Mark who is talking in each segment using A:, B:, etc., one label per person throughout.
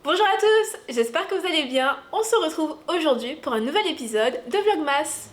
A: Bonjour à tous, j'espère que vous allez bien. On se retrouve aujourd'hui pour un nouvel épisode de Vlogmas.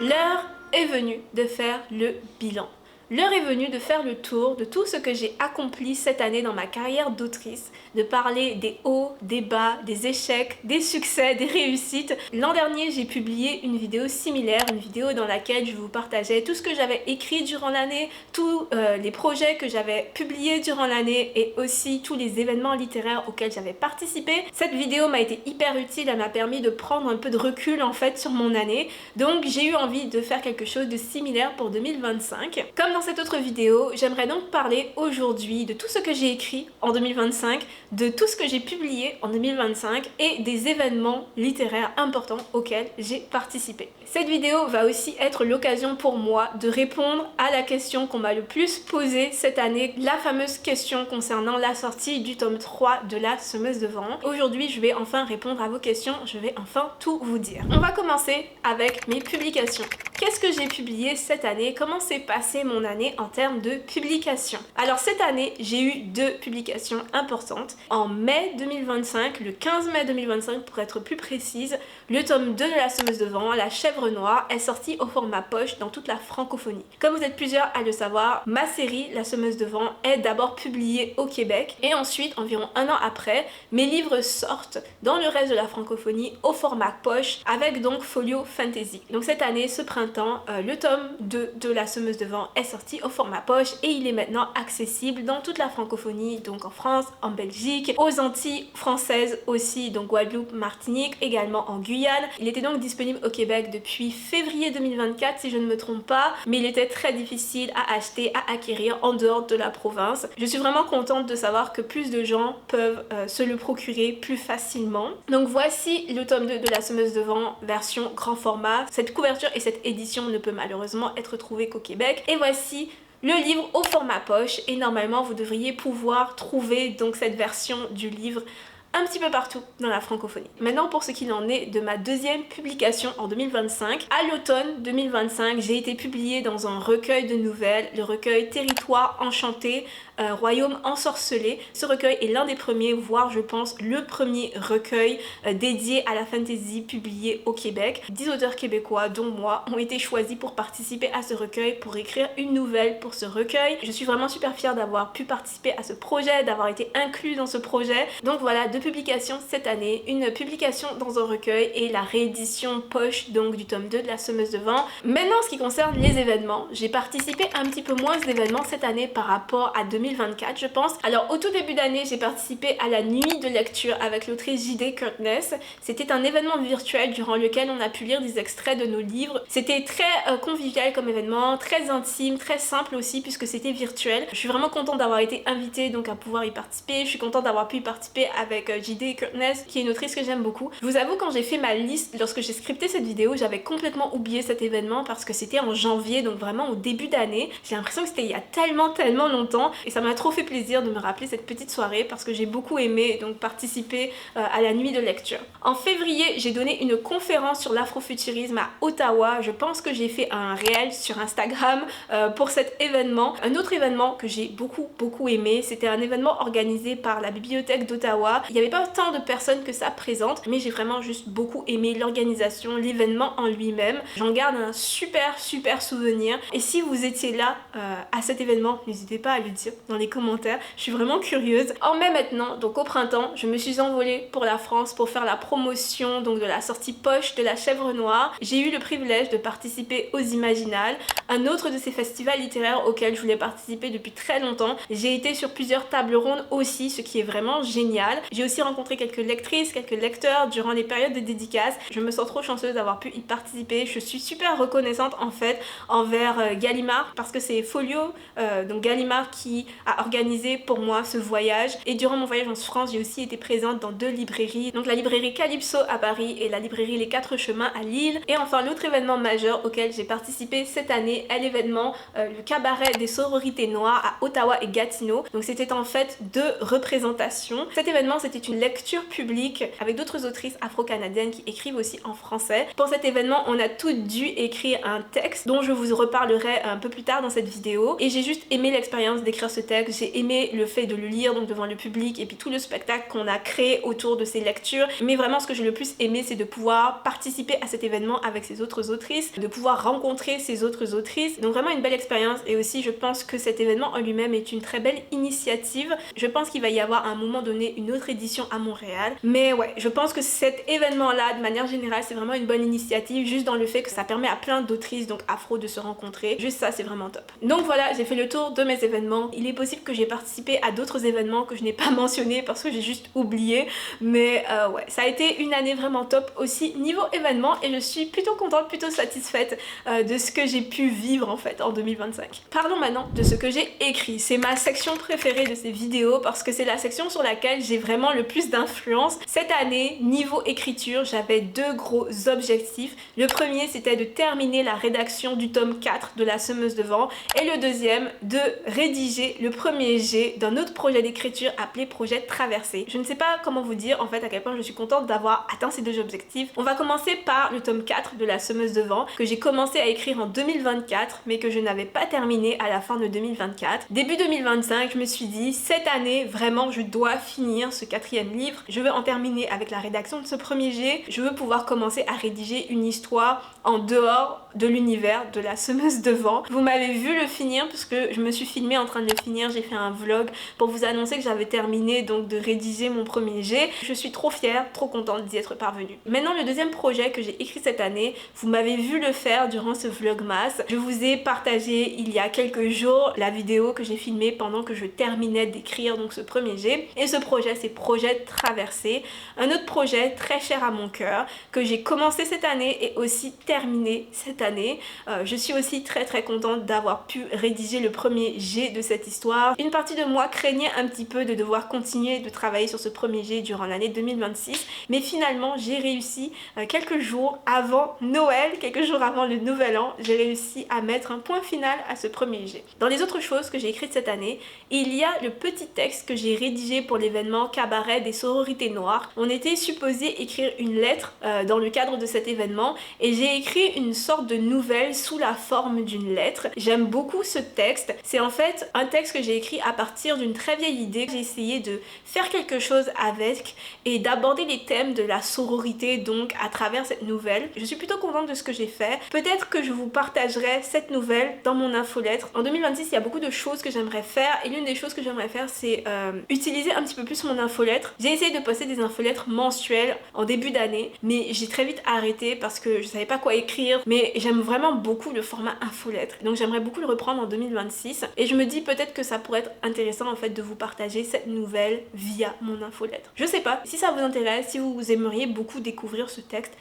A: L'heure est venue de faire le bilan. L'heure est venue de faire le tour de tout ce que j'ai accompli cette année dans ma carrière d'autrice, de parler des hauts, des bas, des échecs, des succès, des réussites. L'an dernier, j'ai publié une vidéo similaire, une vidéo dans laquelle je vous partageais tout ce que j'avais écrit durant l'année, tous les projets que j'avais publiés durant l'année et aussi tous les événements littéraires auxquels j'avais participé. Cette vidéo m'a été hyper utile, elle m'a permis de prendre un peu de recul en fait sur mon année. Donc j'ai eu envie de faire quelque chose de similaire pour 2025. Comme dans cette autre vidéo, j'aimerais donc parler aujourd'hui de tout ce que j'ai écrit en 2025, de tout ce que j'ai publié en 2025 et des événements littéraires importants auxquels j'ai participé. Cette vidéo va aussi être l'occasion pour moi de répondre à la question qu'on m'a le plus posée cette année, la fameuse question concernant la sortie du tome 3 de La Semeuse de Vent. Aujourd'hui, je vais enfin répondre à vos questions, je vais enfin tout vous dire. On va commencer avec mes publications. Qu'est-ce que j'ai publié cette année? Comment s'est passée mon année en termes de publication? Alors cette année, j'ai eu deux publications importantes. En mai 2025, le 15 mai 2025 pour être plus précise, le tome 2 de La Semeuse de Vent, La Chèvre Noire, est sorti au format poche dans toute la francophonie. Comme vous êtes plusieurs à le savoir, ma série La Semeuse de Vent est d'abord publiée au Québec et ensuite, environ un an après, mes livres sortent dans le reste de la francophonie au format poche avec donc Folio Fantasy. Donc cette année, ce printemps, le tome 2 de La Semeuse de Vent est sorti au format poche et il est maintenant accessible dans toute la francophonie, donc en France, en Belgique, aux Antilles françaises aussi, donc Guadeloupe, Martinique, également en Guyane. Il était donc disponible au Québec depuis février 2024 si je ne me trompe pas, mais il était très difficile à acheter, à acquérir en dehors de la province. Je suis vraiment contente de savoir que plus de gens peuvent se le procurer plus facilement. Donc voici le tome 2 de La Semeuse de Vent version grand format. Cette couverture et cette édition ne peut malheureusement être trouvée qu'au Québec. Et voici le livre au format poche et normalement vous devriez pouvoir trouver donc cette version du livre un petit peu partout dans la francophonie. Maintenant pour ce qu'il en est de ma deuxième publication en 2025. À l'automne 2025, j'ai été publiée dans un recueil de nouvelles, le recueil Territoire Enchanté, Royaume Ensorcelé. Ce recueil est l'un des premiers, voire je pense le premier recueil dédié à la fantasy publié au Québec. 10 auteurs québécois, dont moi, ont été choisis pour participer à ce recueil, pour écrire une nouvelle pour ce recueil. Je suis vraiment super fière d'avoir pu participer à ce projet, d'avoir été inclus dans ce projet. Donc voilà, deux publications cette année, une publication dans un recueil et la réédition poche donc du tome 2 de La Semeuse de Vent. Maintenant, en ce qui concerne les événements, j'ai participé un petit peu moins d'événements cette année par rapport à 2024 je pense. Alors au tout début d'année, j'ai participé à la nuit de lecture avec l'autrice J.D. Curtness. C'était un événement virtuel durant lequel on a pu lire des extraits de nos livres. C'était très convivial comme événement, très intime, très simple aussi puisque c'était virtuel. Je suis vraiment contente d'avoir été invitée donc à pouvoir y participer. Je suis contente d'avoir pu y participer avec J.D. Curtness qui est une autrice que j'aime beaucoup. Je vous avoue, quand j'ai fait ma liste, lorsque j'ai scripté cette vidéo, j'avais complètement oublié cet événement parce que c'était en janvier, donc vraiment au début d'année. J'ai l'impression que c'était il y a tellement longtemps et ça m'a trop fait plaisir de me rappeler cette petite soirée parce que j'ai beaucoup aimé donc participer à la nuit de lecture. En février, j'ai donné une conférence sur l'afrofuturisme à Ottawa. Je pense que j'ai fait un réel sur Instagram pour cet événement. Un autre événement que j'ai beaucoup aimé, c'était un événement organisé par la bibliothèque d'Ottawa. Il n'y avait pas tant de personnes que ça présente, mais j'ai vraiment juste beaucoup aimé l'organisation, l'événement en lui-même. J'en garde un super souvenir. Et si vous étiez là à cet événement, n'hésitez pas à le dire dans les commentaires. Je suis vraiment curieuse. En mai maintenant, donc au printemps, je me suis envolée pour la France pour faire la promotion donc de la sortie poche de La Chèvre Noire. J'ai eu le privilège de participer aux Imaginales, un autre de ces festivals littéraires auxquels je voulais participer depuis très longtemps. J'ai été sur plusieurs tables rondes aussi, ce qui est vraiment génial. J'ai aussi rencontré quelques lectrices, quelques lecteurs durant les périodes de dédicaces. Je me sens trop chanceuse d'avoir pu y participer. Je suis super reconnaissante en fait envers Gallimard parce que c'est Folio, donc Gallimard qui a organisé pour moi ce voyage. Et durant mon voyage en France, j'ai aussi été présente dans 2 librairies, donc la librairie Calypso à Paris et la librairie Les Quatre Chemins à Lille. Et enfin l'autre événement majeur auquel j'ai participé cette année est l'événement le cabaret des sororités noires à Ottawa et Gatineau. Donc c'était en fait 2 représentations. Cet événement c'était une lecture publique avec d'autres autrices afro-canadiennes qui écrivent aussi en français. Pour cet événement on a toutes dû écrire un texte dont je vous reparlerai un peu plus tard dans cette vidéo. Et j'ai juste aimé l'expérience d'écrire ce texte, j'ai aimé le fait de le lire donc devant le public et puis tout le spectacle qu'on a créé autour de ces lectures. Mais vraiment ce que j'ai le plus aimé c'est de pouvoir participer à cet événement avec ces autres autrices, de pouvoir rencontrer ces autres autrices. Donc vraiment une belle expérience et aussi je pense que cet événement en lui-même est une très belle initiative. Je pense qu'il va y avoir à un moment donné une autre édition à Montréal. Mais ouais, je pense que cet événement-là, de manière générale, c'est vraiment une bonne initiative juste dans le fait que ça permet à plein d'autrices donc afro de se rencontrer. Juste ça, c'est vraiment top. Donc voilà, j'ai fait le tour de mes événements. Il est possible que j'ai participé à d'autres événements que je n'ai pas mentionnés parce que j'ai juste oublié. Mais ouais, ça a été une année vraiment top aussi niveau événements et je suis plutôt contente, plutôt satisfaite de ce que j'ai pu vivre en fait en 2025. Parlons maintenant de ce que j'ai écrit. C'est ma section préférée de ces vidéos parce que c'est la section sur laquelle j'ai vraiment le plus d'influence. Cette année, niveau écriture, j'avais 2 gros objectifs. Le premier, c'était de terminer la rédaction du tome 4 de La Semeuse de Vent et le deuxième, de rédiger le premier jet d'un autre projet d'écriture appelé Projet Traversée. Je ne sais pas comment vous dire en fait à quel point je suis contente d'avoir atteint ces 2 objectifs. On va commencer par le tome 4 de La Semeuse de Vent que j'ai commencé à écrire en 2024 mais que je n'avais pas terminé à la fin de 2024. Début 2025, je me suis dit cette année vraiment je dois finir ce 4e livre. Je veux en terminer avec la rédaction de ce premier jet. Je veux pouvoir commencer à rédiger une histoire en dehors de l'univers de La Semeuse de Vent. Vous m'avez vu le finir puisque je me suis filmée en train de le finir. J'ai fait un vlog pour vous annoncer que j'avais terminé donc de rédiger mon premier jet. Je suis trop fière, trop contente d'y être parvenue. Maintenant le deuxième projet que j'ai écrit cette année, vous m'avez vu le faire durant ce vlogmas. Je vous ai partagé il y a quelques jours la vidéo que j'ai filmée pendant que je terminais d'écrire donc ce premier jet. Et ce projet c'est Projet Traversée, un autre projet très cher à mon cœur que j'ai commencé cette année et aussi terminé cette année. Je suis aussi très contente d'avoir pu rédiger le premier jet de cette histoire. Une partie de moi craignait un petit peu de devoir continuer de travailler sur ce premier jet durant l'année 2026 mais finalement j'ai réussi quelques jours avant Noël, quelques jours avant le nouvel an, j'ai réussi à mettre un point final à ce premier jet. Dans les autres choses que j'ai écrites cette année, il y a le petit texte que j'ai rédigé pour l'événement Cabaret des sororités noires. On était supposé écrire une lettre dans le cadre de cet événement et j'ai écrit une sorte de nouvelle sous la forme d'une lettre. J'aime beaucoup ce texte. C'est en fait un texte que j'ai écrit à partir d'une très vieille idée. J'ai essayé de faire quelque chose avec et d'aborder les thèmes de la sororité donc à travers cette nouvelle. Je suis plutôt contente de ce que j'ai fait. Peut-être que je vous partagerai cette nouvelle dans mon infolettre. En 2026, il y a beaucoup de choses que j'aimerais faire et l'une des choses que j'aimerais faire c'est utiliser un petit peu plus mon infolettre. J'ai essayé de poster des infolettres mensuelles en début d'année mais j'ai très vite arrêté parce que je savais pas quoi écrire mais j'aime vraiment beaucoup le format infolettre donc j'aimerais beaucoup le reprendre en 2026 et je me dis peut-être que ça pourrait être intéressant en fait de vous partager cette nouvelle via mon infolettre. Je sais pas si ça vous intéresse, si vous aimeriez beaucoup découvrir ce texte.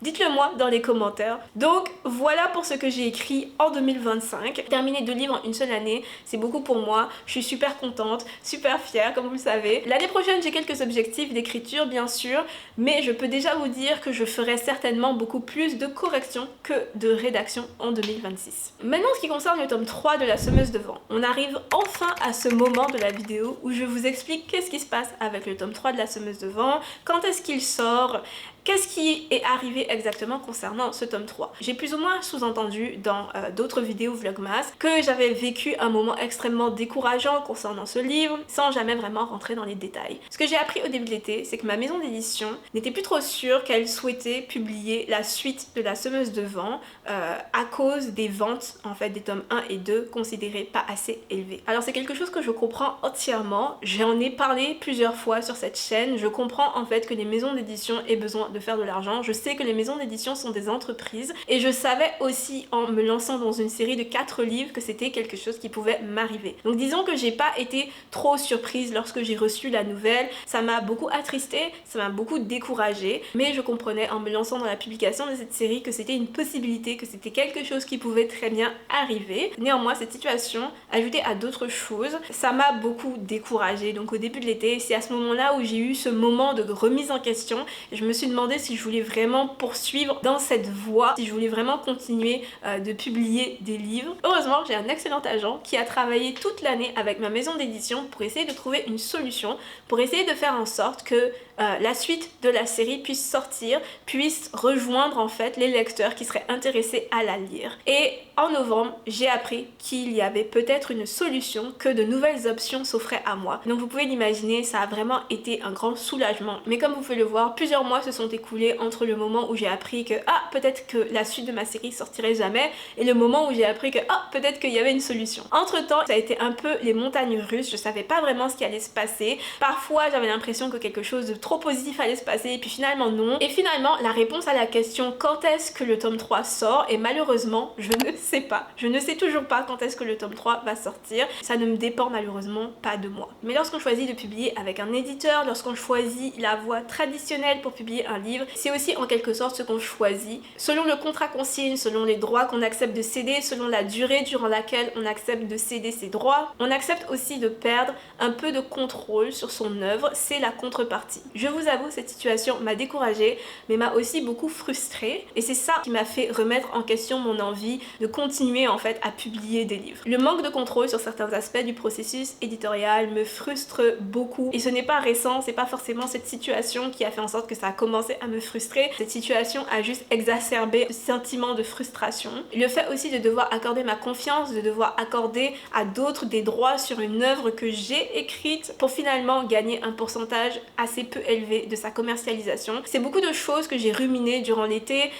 A: Dites-le moi dans les commentaires. Donc voilà pour ce que j'ai écrit en 2025. Terminer 2 livres en une seule année, c'est beaucoup pour moi. Je suis super contente, super fière comme vous le savez. L'année prochaine j'ai quelques objectifs d'écriture bien sûr, mais je peux déjà vous dire que je ferai certainement beaucoup plus de corrections que de rédaction en 2026. Maintenant en ce qui concerne le tome 3 de La Semeuse de Vent, on arrive enfin à ce moment de la vidéo où je vous explique qu'est-ce qui se passe avec le tome 3 de La Semeuse de Vent, quand est-ce qu'il sort, qu'est-ce qui est arrivé exactement concernant ce tome 3. J'ai plus ou moins sous-entendu dans d'autres vidéos vlogmas que j'avais vécu un moment extrêmement décourageant concernant ce livre sans jamais vraiment rentrer dans les détails. Ce que j'ai appris au début de l'été, c'est que ma maison d'édition n'était plus trop sûre qu'elle souhaitait publier la suite de La Semeuse de Vent à cause des ventes en fait des tomes 1 et 2 considérés pas assez élevés. Alors c'est quelque chose que je comprends entièrement, j'en ai parlé plusieurs fois sur cette chaîne, je comprends en fait que les maisons d'édition aient besoin de faire de l'argent. Je sais que les maisons d'édition sont des entreprises et je savais aussi en me lançant dans une série de 4 livres que c'était quelque chose qui pouvait m'arriver. Donc disons que j'ai pas été trop surprise lorsque j'ai reçu la nouvelle. Ça m'a beaucoup attristée, ça m'a beaucoup découragée, mais je comprenais en me lançant dans la publication de cette série que c'était une possibilité, que c'était quelque chose qui pouvait très bien arriver. Néanmoins, cette situation, ajoutée à d'autres choses, ça m'a beaucoup découragée. Donc au début de l'été, c'est à ce moment-là où j'ai eu ce moment de remise en question et je me suis demandé si je voulais vraiment poursuivre dans cette voie, si je voulais vraiment continuer de publier des livres. Heureusement, j'ai un excellent agent qui a travaillé toute l'année avec ma maison d'édition pour essayer de trouver une solution, pour essayer de faire en sorte que la suite de la série puisse sortir, puisse rejoindre en fait les lecteurs qui seraient intéressés à la lire. Et en novembre, j'ai appris qu'il y avait peut-être une solution, que de nouvelles options s'offraient à moi. Donc vous pouvez l'imaginer, ça a vraiment été un grand soulagement. Mais comme vous pouvez le voir, plusieurs mois se sont écoulés entre le moment où j'ai appris que peut-être que la suite de ma série sortirait jamais et le moment où j'ai appris que peut-être qu'il y avait une solution. Entre temps, ça a été un peu les montagnes russes, je savais pas vraiment ce qui allait se passer. Parfois, j'avais l'impression que quelque chose de trop positif allait se passer et puis finalement non. Et finalement, la réponse à la question quand est-ce que le tome 3 sort, et malheureusement, je ne sais pas. Je ne sais toujours pas quand est-ce que le tome 3 va sortir. Ça ne me dépend malheureusement pas de moi. Mais lorsqu'on choisit de publier avec un éditeur, lorsqu'on choisit la voie traditionnelle pour publier un livre, c'est aussi en quelque sorte ce qu'on choisit. Selon le contrat qu'on signe, selon les droits qu'on accepte de céder, selon la durée durant laquelle on accepte de céder ses droits, on accepte aussi de perdre un peu de contrôle sur son œuvre, c'est la contrepartie. Je vous avoue, cette situation m'a découragée, mais m'a aussi beaucoup frustrée, et c'est ça qui m'a fait remettre en question mon envie de continuer en fait à publier des livres. Le manque de contrôle sur certains aspects du processus éditorial me frustre beaucoup, et ce n'est pas récent, c'est pas forcément cette situation qui a fait en sorte que ça a commencé à me frustrer. Cette situation a juste exacerbé ce sentiment de frustration. Le fait aussi de devoir accorder ma confiance, de devoir accorder à d'autres des droits sur une œuvre que j'ai écrite pour finalement gagner un pourcentage assez peu élevé de sa commercialisation. C'est beaucoup de choses que j'ai ruminées durant l'été.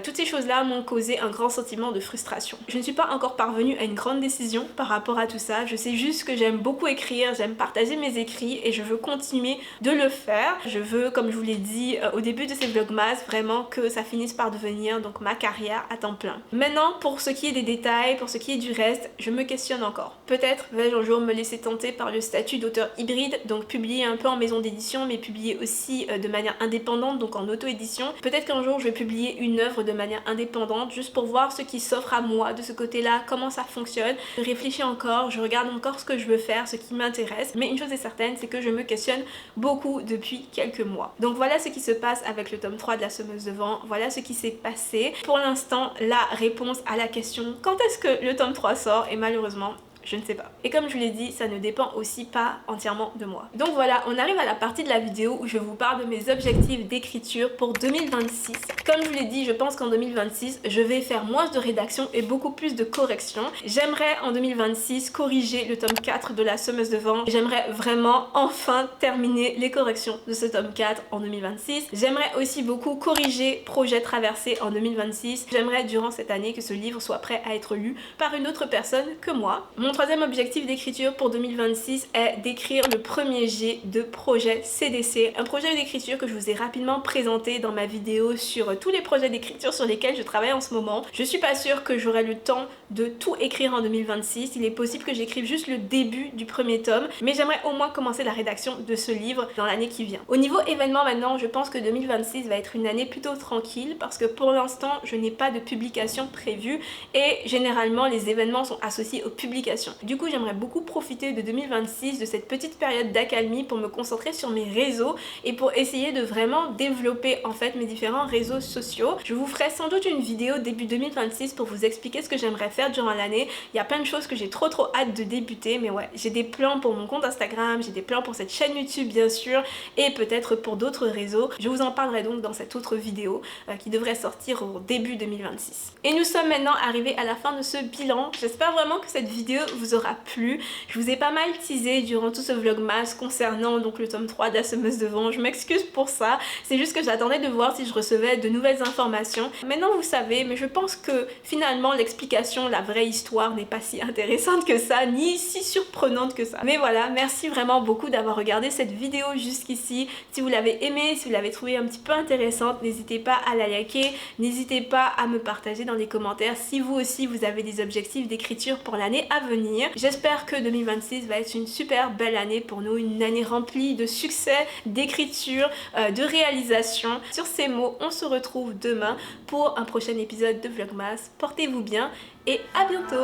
A: Toutes ces choses-là m'ont causé un grand sentiment de frustration. Je ne suis pas encore parvenue à une grande décision par rapport à tout ça. Je sais juste que j'aime beaucoup écrire, j'aime partager mes écrits et je veux continuer de le faire. Je veux, comme je vous l'ai dit au début de ces vlogmas, vraiment que ça finisse par devenir donc ma carrière à temps plein. Maintenant, pour ce qui est des détails, pour ce qui est du reste, je me questionne encore. Peut-être vais-je un jour me laisser tenter par le statut d'auteur hybride, donc publier un peu en maison d'édition mais publier aussi de manière indépendante, donc en auto-édition. Peut-être qu'un jour je vais publier une œuvre de manière indépendante juste pour voir ce qui s'offre à moi de ce côté-là, comment ça fonctionne. Je réfléchis encore, je regarde encore ce que je veux faire, ce qui m'intéresse, mais une chose est certaine, c'est que je me questionne beaucoup depuis quelques mois. Donc voilà ce qui se passe avec le tome 3 de La Semeuse de Vent, voilà ce qui s'est passé. Pour l'instant, la réponse à la question quand est-ce que le tome 3 sort, et malheureusement, je ne sais pas. Et comme je vous l'ai dit, ça ne dépend aussi pas entièrement de moi. Donc voilà, on arrive à la partie de la vidéo où je vous parle de mes objectifs d'écriture pour 2026. Comme je vous l'ai dit, je pense qu'en 2026, je vais faire moins de rédaction et beaucoup plus de correction. J'aimerais en 2026 corriger le tome 4 de La Semeuse de Vent. J'aimerais vraiment enfin terminer les corrections de ce tome 4 en 2026. J'aimerais aussi beaucoup corriger Projet Traversé en 2026. J'aimerais durant cette année que ce livre soit prêt à être lu par une autre personne que moi. Mon troisième objectif d'écriture pour 2026 est d'écrire le premier jet de projet CDC, un projet d'écriture que je vous ai rapidement présenté dans ma vidéo sur tous les projets d'écriture sur lesquels je travaille en ce moment. Je suis pas sûre que j'aurai le temps de tout écrire en 2026, il est possible que j'écrive juste le début du premier tome, mais j'aimerais au moins commencer la rédaction de ce livre dans l'année qui vient. Au niveau événement maintenant, je pense que 2026 va être une année plutôt tranquille parce que pour l'instant, je n'ai pas de publication prévue et généralement les événements sont associés aux publications. Du coup, j'aimerais beaucoup profiter de 2026, de cette petite période d'accalmie pour me concentrer sur mes réseaux et pour essayer de vraiment développer en fait mes différents réseaux sociaux. Je vous ferai sans doute une vidéo début 2026 pour vous expliquer ce que j'aimerais faire durant l'année. Il y a plein de choses que j'ai trop hâte de débuter, mais ouais, j'ai des plans pour mon compte Instagram, j'ai des plans pour cette chaîne YouTube bien sûr et peut-être pour d'autres réseaux. Je vous en parlerai donc dans cette autre vidéo qui devrait sortir au début 2026. Et nous sommes maintenant arrivés à la fin de ce bilan. J'espère vraiment que cette vidéo vous aura plu. Je vous ai pas mal teasé durant tout ce vlogmas concernant donc le tome 3 de La Semeuse de Vent. Je m'excuse pour ça, c'est juste que j'attendais de voir si je recevais de nouvelles informations. Maintenant vous savez, mais je pense que finalement l'explication, la vraie histoire n'est pas si intéressante que ça, ni si surprenante que ça. Mais voilà, merci vraiment beaucoup d'avoir regardé cette vidéo jusqu'ici. Si vous l'avez aimée, si vous l'avez trouvée un petit peu intéressante, n'hésitez pas à la liker, n'hésitez pas à me partager dans les commentaires si vous aussi vous avez des objectifs d'écriture pour l'année à venir. J'espère que 2026 va être une super belle année pour nous, une année remplie de succès, d'écriture, de réalisation. Sur ces mots, on se retrouve demain pour un prochain épisode de Vlogmas. Portez-vous bien et à bientôt!